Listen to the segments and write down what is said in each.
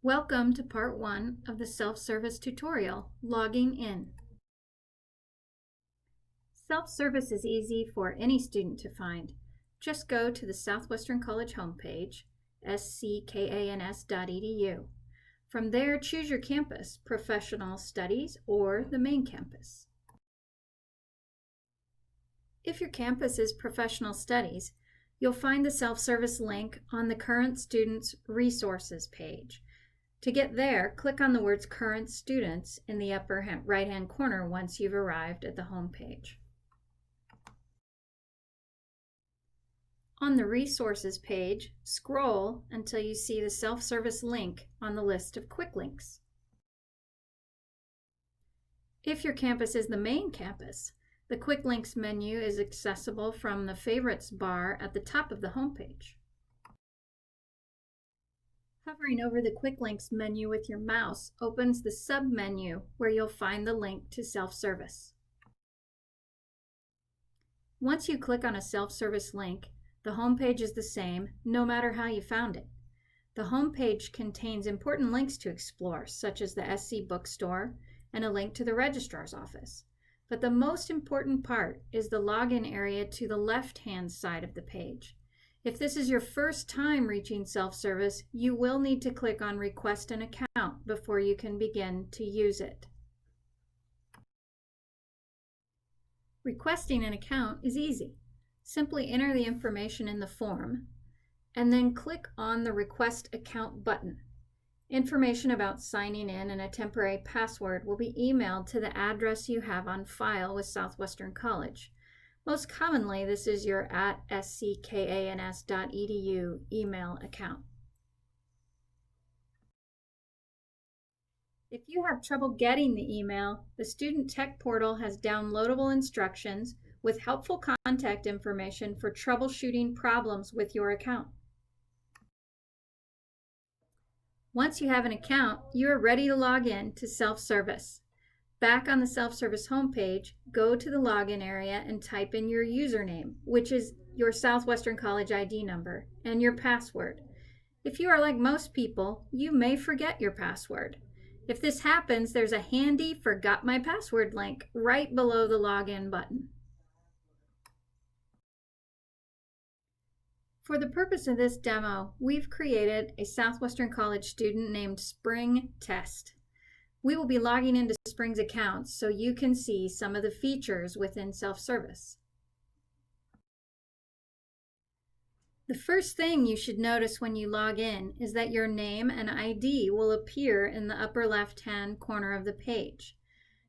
Welcome to part 1 of the self-service tutorial, Logging In. Self-service is easy for any student to find. Just go to the Southwestern College homepage, sckans.edu. From there, choose your campus, Professional Studies or the main campus. If your campus is Professional Studies, you'll find the self-service link on the Current Students Resources page. To get there, click on the words Current Students in the upper right-hand corner once you've arrived at the home page. On the Resources page, scroll until you see the self-service link on the list of quick links. If your campus is the main campus, the Quick Links menu is accessible from the Favorites bar at the top of the home page. Hovering over the Quick Links menu with your mouse opens the sub-menu where you'll find the link to self-service. Once you click on a self-service link, the home page is the same no matter how you found it. The home page contains important links to explore, such as the SC bookstore and a link to the registrar's office. But the most important part is the login area to the left-hand side of the page. If this is your first time reaching self-service, you will need to click on Request an Account before you can begin to use it. Requesting an account is easy. Simply enter the information in the form and then click on the Request Account button. Information about signing in and a temporary password will be emailed to the address you have on file with Southwestern College. Most commonly, this is your @sckans.edu email account. If you have trouble getting the email, the Student Tech Portal has downloadable instructions with helpful contact information for troubleshooting problems with your account. Once you have an account, you are ready to log in to self-service. Back on the self-service homepage, go to the login area and type in your username, which is your Southwestern College ID number, and your password. If you are like most people, you may forget your password. If this happens, there's a handy Forgot My Password link right below the login button. For the purpose of this demo, we've created a Southwestern College student named Spring Test. We will be logging into Spring's accounts so you can see some of the features within self-service. The first thing you should notice when you log in is that your name and ID will appear in the upper left-hand corner of the page.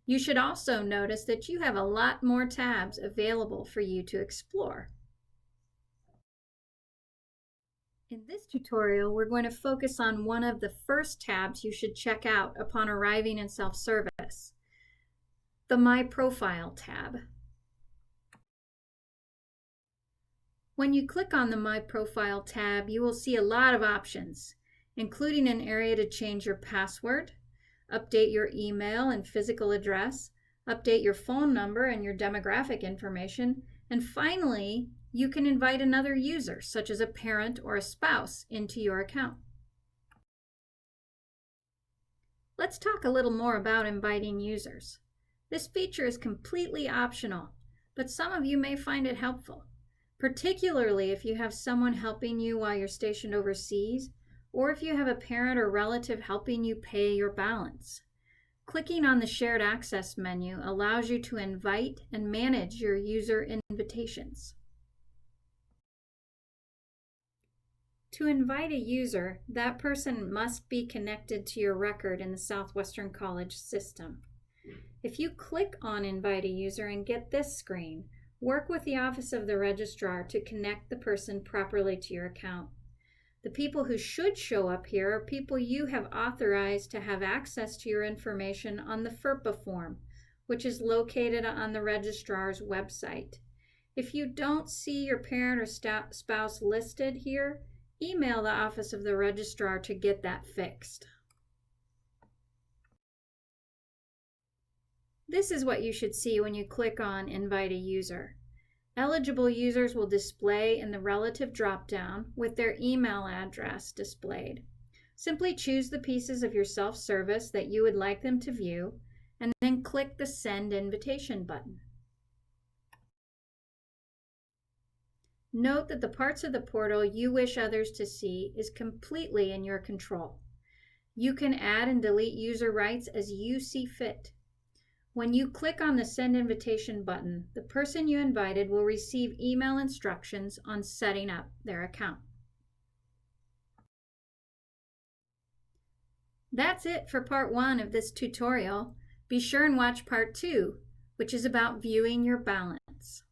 You should also notice that you have a lot more tabs available for you to explore. In this tutorial, we're going to focus on one of the first tabs you should check out upon arriving in self-service, the My Profile tab. When you click on the My Profile tab, you will see a lot of options, including an area to change your password, update your email and physical address, update your phone number and your demographic information, and finally, you can invite another user, such as a parent or a spouse, into your account. Let's talk a little more about inviting users. This feature is completely optional, but some of you may find it helpful, particularly if you have someone helping you while you're stationed overseas, or if you have a parent or relative helping you pay your balance. Clicking on the Shared Access menu allows you to invite and manage your user invitations. To invite a user, that person must be connected to your record in the Southwestern College system. If you click on Invite a User and get this screen, work with the Office of the Registrar to connect the person properly to your account. The people who should show up here are people you have authorized to have access to your information on the FERPA form, which is located on the registrar's website. If you don't see your parent or spouse listed here, email the Office of the Registrar to get that fixed. This is what you should see when you click on Invite a User. Eligible users will display in the relative drop-down with their email address displayed. Simply choose the pieces of your self-service that you would like them to view, and then click the Send Invitation button. Note that the parts of the portal you wish others to see is completely in your control. You can add and delete user rights as you see fit. When you click on the Send Invitation button, the person you invited will receive email instructions on setting up their account. That's it for part 1 of this tutorial. Be sure and watch part 2, which is about viewing your balance.